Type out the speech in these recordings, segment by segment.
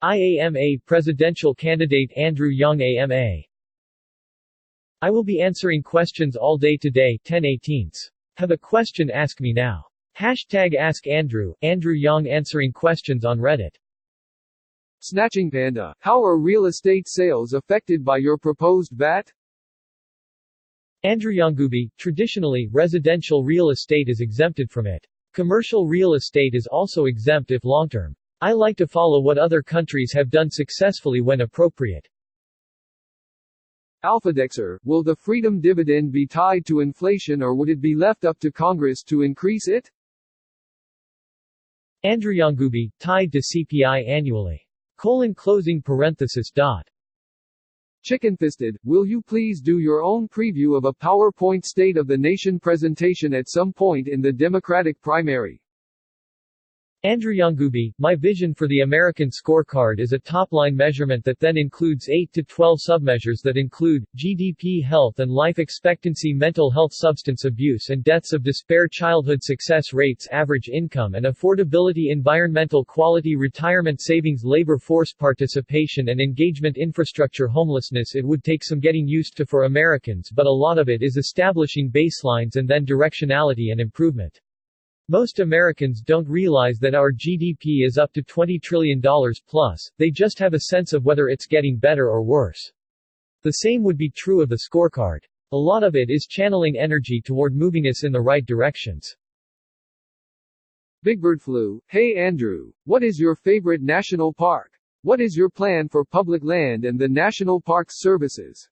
IAMA Presidential Candidate Andrew Yang AMA. I will be answering questions all day today, 10/18. Have a question, ask me now. #AskAndrewAndrew Yang answering questions on Reddit. Snatching Panda. How are real estate sales affected by your proposed VAT? Andrew Yang. Traditionally, residential real estate is exempted from it. Commercial real estate is also exempt if long-term. I like to follow what other countries have done successfully when appropriate. AlphaDexer. Will the freedom dividend be tied to inflation or would it be left up to Congress to increase it? Andrew Yang. Tied to CPI annually. Closing parenthesis dot. Chicken-fisted. Will you please do your own preview of a PowerPoint State of the Nation presentation at some point in the Democratic primary? Andrew Yang. My vision for the American scorecard is a top-line measurement that then includes 8 to 12 submeasures that include GDP, health and life expectancy, mental health, substance abuse and deaths of despair, childhood success rates, average income and affordability, environmental quality, retirement savings, labor force participation and engagement, infrastructure, homelessness. It would take some getting used to for Americans, but a lot of it is establishing baselines and then directionality and improvement. Most Americans don't realize that our GDP is up to $20 trillion plus, they just have a sense of whether it's getting better or worse. The same would be true of the scorecard. A lot of it is channeling energy toward moving us in the right directions. Big Bird Flu. Hey Andrew, what is your favorite national park? What is your plan for public land and the National Parks Services?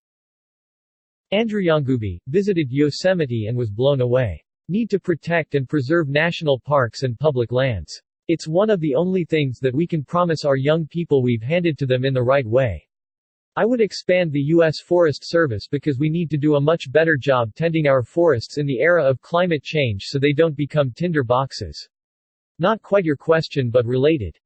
Andrew Yang. Visited Yosemite and was blown away. Need to protect and preserve national parks and public lands. It's one of the only things that we can promise our young people we've handed to them in the right way. I would expand the U.S. Forest Service because we need to do a much better job tending our forests in the era of climate change so they don't become tinder boxes. Not quite your question but related.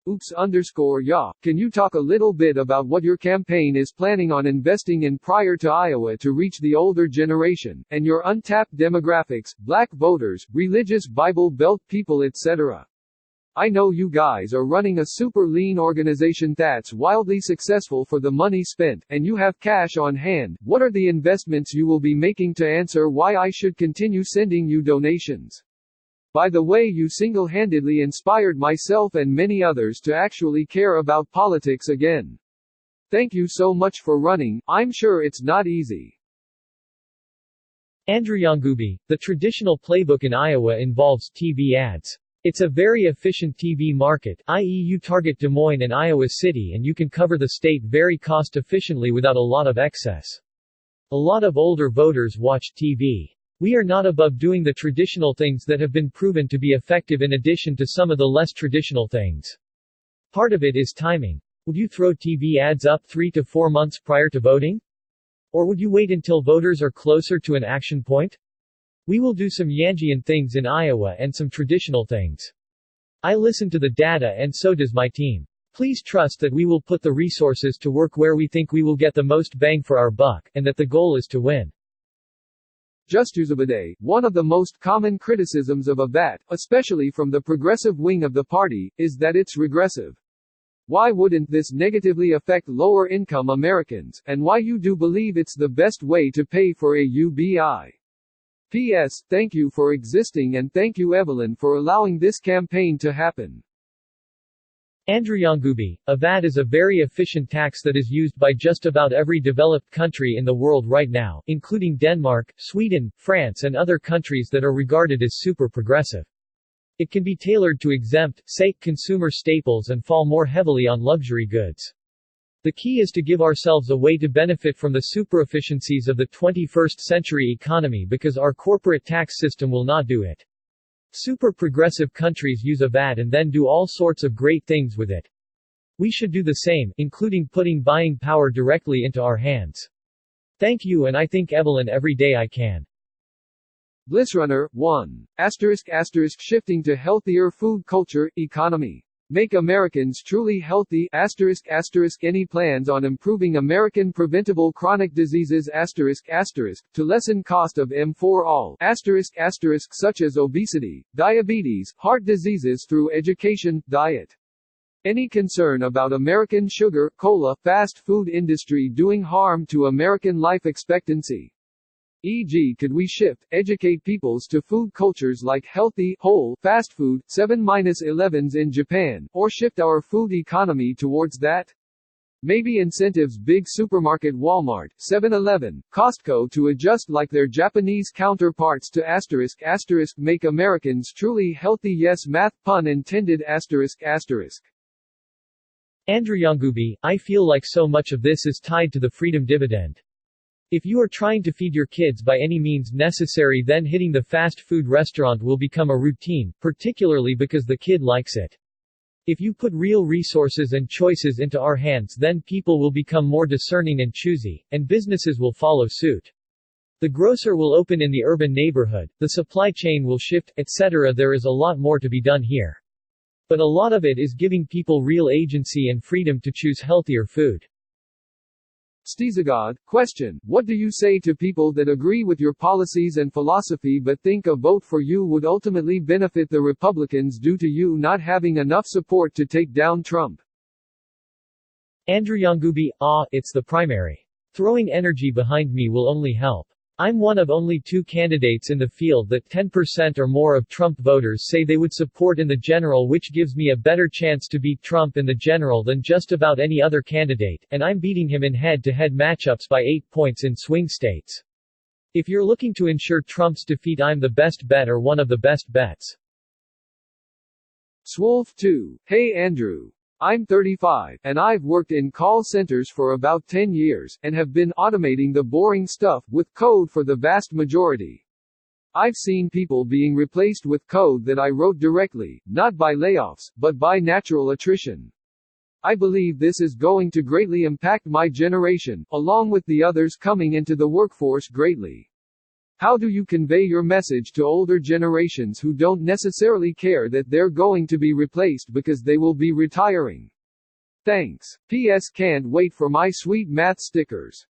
Oops_ya. Can you talk a little bit about what your campaign is planning on investing in prior to Iowa to reach the older generation, and your untapped demographics, black voters, religious Bible Belt people etc.? I know you guys are running a super lean organization that's wildly successful for the money spent, and you have cash on hand. What are the investments you will be making to answer why I should continue sending you donations? By the way, you single-handedly inspired myself and many others to actually care about politics again. Thank you so much for running. I'm sure it's not easy. Andrew Yang. The traditional playbook in Iowa involves TV ads. It's a very efficient TV market, i.e. you target Des Moines and Iowa City and you can cover the state very cost-efficiently without a lot of excess. A lot of older voters watch TV. We are not above doing the traditional things that have been proven to be effective in addition to some of the less traditional things. Part of it is timing. Would you throw TV ads up 3 to 4 months prior to voting? Or would you wait until voters are closer to an action point? We will do some Yangian things in Iowa and some traditional things. I listen to the data and so does my team. Please trust that we will put the resources to work where we think we will get the most bang for our buck, and that the goal is to win. Justusabade. One of the most common criticisms of a VAT, especially from the progressive wing of the party, is that it's regressive. Why wouldn't this negatively affect lower-income Americans, and why you do believe it's the best way to pay for a UBI? P.S. Thank you for existing and thank you Evelyn for allowing this campaign to happen. Andrew Yang. A VAT is a very efficient tax that is used by just about every developed country in the world right now, including Denmark, Sweden, France and other countries that are regarded as super progressive. It can be tailored to exempt, say, consumer staples and fall more heavily on luxury goods. The key is to give ourselves a way to benefit from the super-efficiencies of the 21st century economy because our corporate tax system will not do it. Super progressive countries use a VAT and then do all sorts of great things with it. We should do the same, including putting buying power directly into our hands. Thank you, and I think Evelyn every day I can. Blissrunner, 1. *** Shifting to healthier food culture, economy. Make Americans truly healthy, ***. Any plans on improving American preventable chronic diseases, ***, to lessen cost of M for all, ***, such as obesity, diabetes, heart diseases through education, diet. Any concern about American sugar, cola, fast food industry doing harm to American life expectancy? E.g., could we shift, educate peoples to food cultures like healthy, whole, fast food, 7-11s in Japan, or shift our food economy towards that? Maybe incentives big supermarket Walmart, 7-Eleven, Costco to adjust like their Japanese counterparts to **** make Americans truly healthy, yes, math pun intended ****. Andrew Yang, I feel like so much of this is tied to the freedom dividend. If you are trying to feed your kids by any means necessary, then hitting the fast food restaurant will become a routine, particularly because the kid likes it. If you put real resources and choices into our hands, then people will become more discerning and choosy, and businesses will follow suit. The grocer will open in the urban neighborhood, the supply chain will shift, etc. There is a lot more to be done here. But a lot of it is giving people real agency and freedom to choose healthier food. Stizagod, question, what do you say to people that agree with your policies and philosophy but think a vote for you would ultimately benefit the Republicans due to you not having enough support to take down Trump? Andrew Yang, it's the primary. Throwing energy behind me will only help. I'm one of only 2 candidates in the field that 10% or more of Trump voters say they would support in the general, which gives me a better chance to beat Trump in the general than just about any other candidate, and I'm beating him in head-to-head matchups by 8 points in swing states. If you're looking to ensure Trump's defeat, I'm the best bet or one of the best bets. Swolf 2, hey Andrew. I'm 35, and I've worked in call centers for about 10 years, and have been automating the boring stuff with code for the vast majority. I've seen people being replaced with code that I wrote directly, not by layoffs, but by natural attrition. I believe this is going to greatly impact my generation, along with the others coming into the workforce greatly. How do you convey your message to older generations who don't necessarily care that they're going to be replaced because they will be retiring? Thanks. P.S. Can't wait for my sweet math stickers.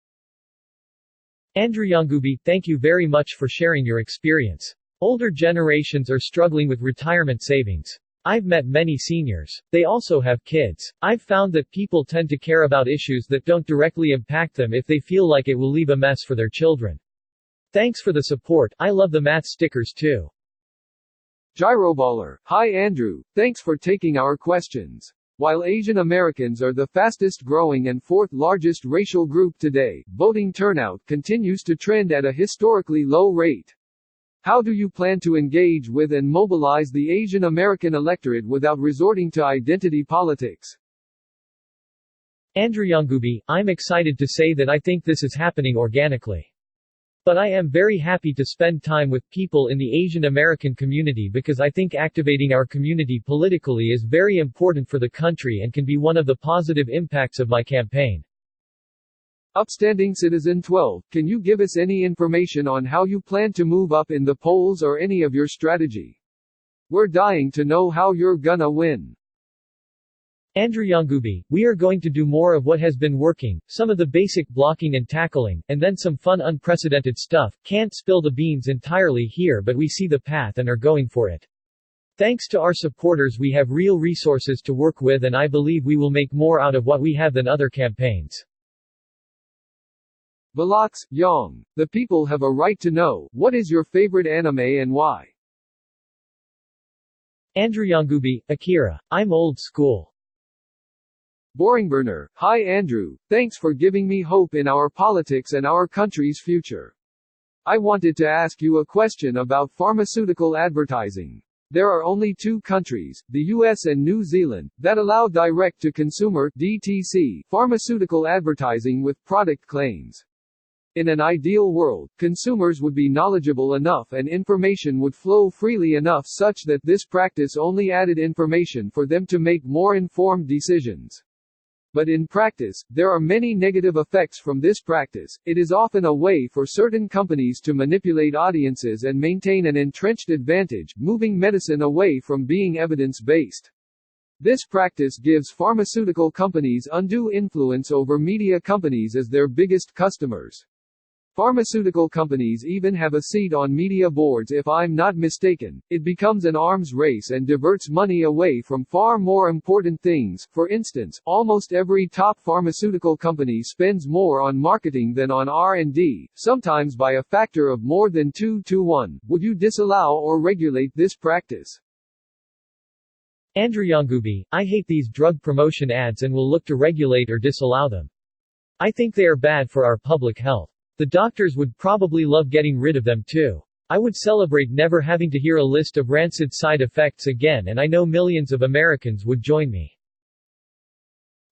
Andrew Yang, thank you very much for sharing your experience. Older generations are struggling with retirement savings. I've met many seniors. They also have kids. I've found that people tend to care about issues that don't directly impact them if they feel like it will leave a mess for their children. Thanks for the support. I love the math stickers too. Gyroballer, hi Andrew, thanks for taking our questions. While Asian Americans are the fastest growing and 4th largest racial group today, voting turnout continues to trend at a historically low rate. How do you plan to engage with and mobilize the Asian American electorate without resorting to identity politics? Andrew Yang, I'm excited to say that I think this is happening organically. But I am very happy to spend time with people in the Asian American community because I think activating our community politically is very important for the country and can be one of the positive impacts of my campaign. Upstanding Citizen 12, can you give us any information on how you plan to move up in the polls or any of your strategy? We're dying to know how you're gonna win. Andrew Yang, we are going to do more of what has been working, some of the basic blocking and tackling, and then some fun unprecedented stuff. Can't spill the beans entirely here, but we see the path and are going for it. Thanks to our supporters, we have real resources to work with, and I believe we will make more out of what we have than other campaigns. Velox, Yang, the people have a right to know, what is your favorite anime and why? Andrew Yang, Akira. I'm old school. Boringburner, hi Andrew, thanks for giving me hope in our politics and our country's future. I wanted to ask you a question about pharmaceutical advertising. There are only 2 countries, the US and New Zealand, that allow direct-to-consumer (DTC) pharmaceutical advertising with product claims. In an ideal world, consumers would be knowledgeable enough and information would flow freely enough such that this practice only added information for them to make more informed decisions. But in practice, there are many negative effects from this practice. It is often a way for certain companies to manipulate audiences and maintain an entrenched advantage, moving medicine away from being evidence-based. This practice gives pharmaceutical companies undue influence over media companies as their biggest customers. Pharmaceutical companies even have a seat on media boards if I'm not mistaken. It becomes an arms race and diverts money away from far more important things. For instance, almost every top pharmaceutical company spends more on marketing than on R&D, sometimes by a factor of more than 2 to 1. Would you disallow or regulate this practice? Andrew Yang, I hate these drug promotion ads and will look to regulate or disallow them. I think they are bad for our public health. The doctors would probably love getting rid of them too. I would celebrate never having to hear a list of rancid side effects again, and I know millions of Americans would join me.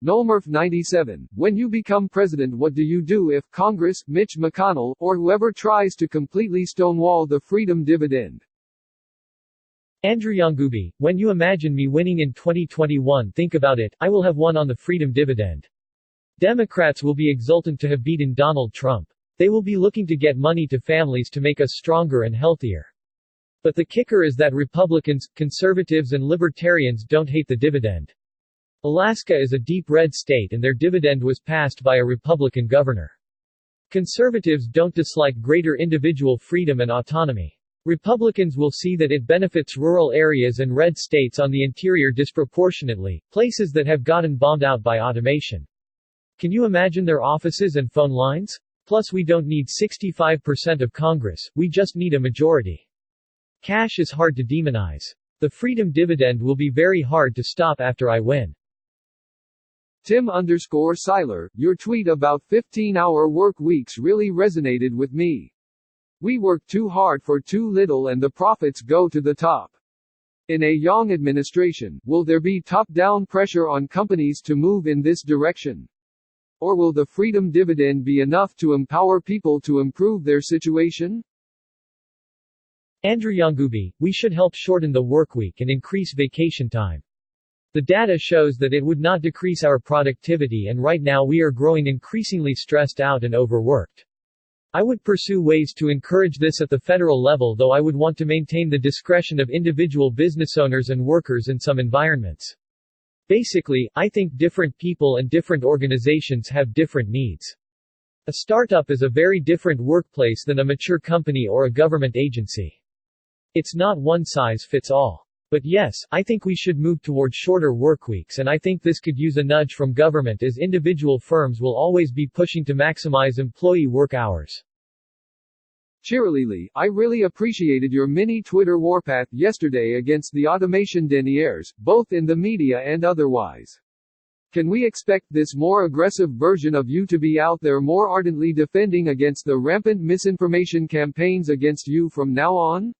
Nolmurf 97. When you become president, what do you do if Congress, Mitch McConnell, or whoever tries to completely stonewall the freedom dividend? Andrew Yang, when you imagine me winning in 2021, think about it, I will have won on the freedom dividend. Democrats will be exultant to have beaten Donald Trump. They will be looking to get money to families to make us stronger and healthier. But the kicker is that Republicans, conservatives and libertarians don't hate the dividend. Alaska is a deep red state and their dividend was passed by a Republican governor. Conservatives don't dislike greater individual freedom and autonomy. Republicans will see that it benefits rural areas and red states on the interior disproportionately, places that have gotten bombed out by automation. Can you imagine their offices and phone lines? Plus we don't need 65% of Congress, we just need a majority. Cash is hard to demonize. The freedom dividend will be very hard to stop after I win. Tim_Seiler, your tweet about 15-hour work weeks really resonated with me. We work too hard for too little and the profits go to the top. In a Yang administration, will there be top-down pressure on companies to move in this direction? Or will the freedom dividend be enough to empower people to improve their situation? Andrew Yang, we should help shorten the workweek and increase vacation time. The data shows that it would not decrease our productivity, and right now we are growing increasingly stressed out and overworked. I would pursue ways to encourage this at the federal level, though I would want to maintain the discretion of individual business owners and workers in some environments. Basically, I think different people and different organizations have different needs. A startup is a very different workplace than a mature company or a government agency. It's not one size fits all. But yes, I think we should move toward shorter workweeks, and I think this could use a nudge from government, as individual firms will always be pushing to maximize employee work hours. Cheerily, I really appreciated your mini Twitter warpath yesterday against the automation deniers, both in the media and otherwise. Can we expect this more aggressive version of you to be out there more ardently defending against the rampant misinformation campaigns against you from now on?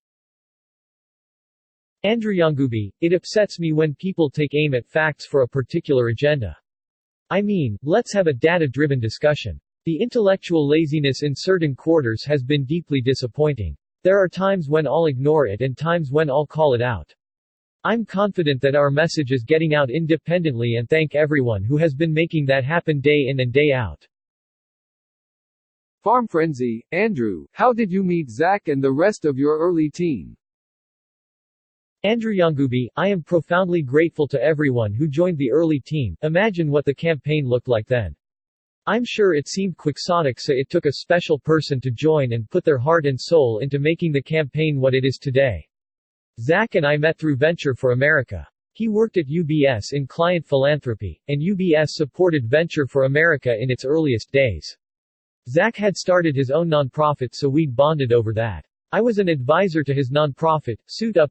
Andrew Yang, it upsets me when people take aim at facts for a particular agenda. I mean, let's have a data-driven discussion. The intellectual laziness in certain quarters has been deeply disappointing. There are times when I'll ignore it and times when I'll call it out. I'm confident that our message is getting out independently, and thank everyone who has been making that happen day in and day out. Farm Frenzy, Andrew, how did you meet Zach and the rest of your early team? Andrew Yang, I am profoundly grateful to everyone who joined the early team. Imagine what the campaign looked like then. I'm sure it seemed quixotic, so it took a special person to join and put their heart and soul into making the campaign what it is today. Zach and I met through Venture for America. He worked at UBS in client philanthropy, and UBS supported Venture for America in its earliest days. Zach had started his own nonprofit, so we'd bonded over that. I was an advisor to his nonprofit, SuitUp,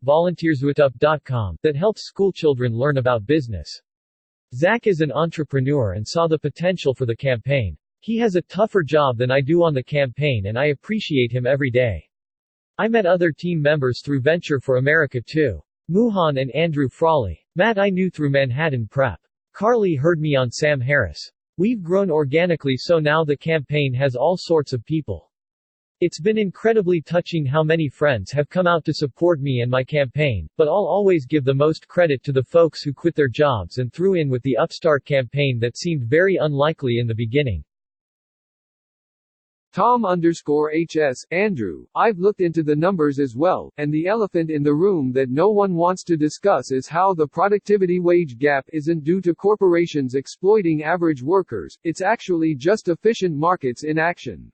that helps schoolchildren learn about business. Zach is an entrepreneur and saw the potential for the campaign. He has a tougher job than I do on the campaign, and I appreciate him every day. I met other team members through Venture for America too. Muhan and Andrew Frawley. Matt I knew through Manhattan Prep. Carly heard me on Sam Harris. We've grown organically, so now the campaign has all sorts of people. It's been incredibly touching how many friends have come out to support me and my campaign, but I'll always give the most credit to the folks who quit their jobs and threw in with the upstart campaign that seemed very unlikely in the beginning. Tom_HS, Andrew, I've looked into the numbers as well, and the elephant in the room that no one wants to discuss is how the productivity wage gap isn't due to corporations exploiting average workers, it's actually just efficient markets in action.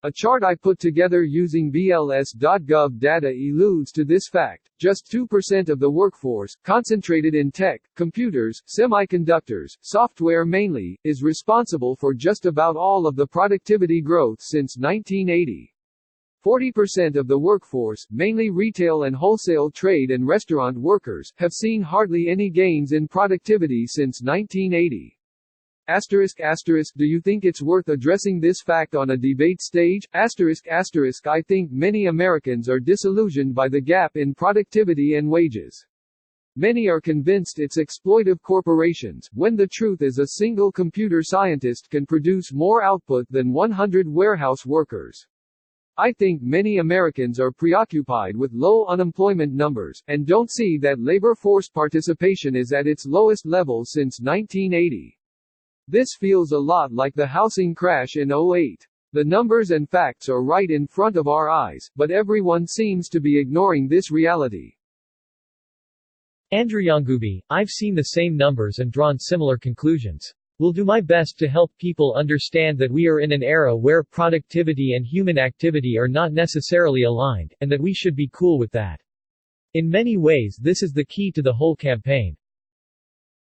A chart I put together using BLS.gov data alludes to this fact. Just 2% of the workforce, concentrated in tech, computers, semiconductors, software mainly, is responsible for just about all of the productivity growth since 1980. 40% of the workforce, mainly retail and wholesale trade and restaurant workers, have seen hardly any gains in productivity since 1980. Do you think it's worth addressing this fact on a debate stage? I think many Americans are disillusioned by the gap in productivity and wages. Many are convinced it's exploitive corporations, when the truth is a single computer scientist can produce more output than 100 warehouse workers. I think many Americans are preoccupied with low unemployment numbers, and don't see that labor force participation is at its lowest level since 1980. This feels a lot like the housing crash in '08. The numbers and facts are right in front of our eyes, but everyone seems to be ignoring this reality. Andrew Yang, I've seen the same numbers and drawn similar conclusions. Will do my best to help people understand that we are in an era where productivity and human activity are not necessarily aligned, and that we should be cool with that. In many ways this is the key to the whole campaign.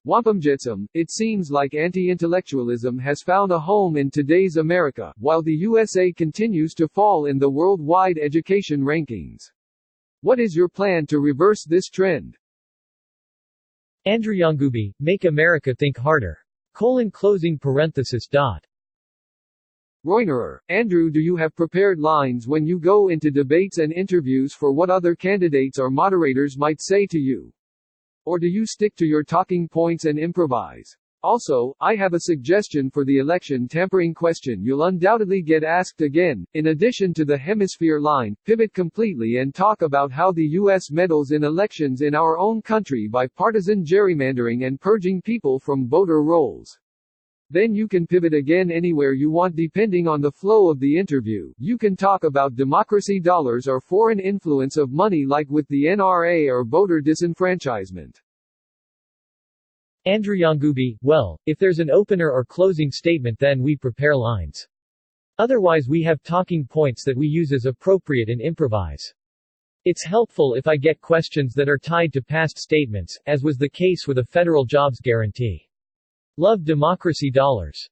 Wampumjitsum, it seems like anti-intellectualism has found a home in today's America, while the USA continues to fall in the worldwide education rankings. What is your plan to reverse this trend? Andrew Yang, make America think harder. Reunerer, Andrew, do you have prepared lines when you go into debates and interviews for what other candidates or moderators might say to you? Or do you stick to your talking points and improvise? Also, I have a suggestion for the election tampering question you'll undoubtedly get asked again. In addition to the hemisphere line, pivot completely and talk about how the U.S. meddles in elections in our own country by partisan gerrymandering and purging people from voter rolls. Then you can pivot again anywhere you want depending on the flow of the interview. You can talk about democracy dollars or foreign influence of money like with the NRA or voter disenfranchisement. Andrew Yang, well, if there's an opener or closing statement then we prepare lines. Otherwise we have talking points that we use as appropriate and improvise. It's helpful if I get questions that are tied to past statements, as was the case with a federal jobs guarantee. Love democracy dollars.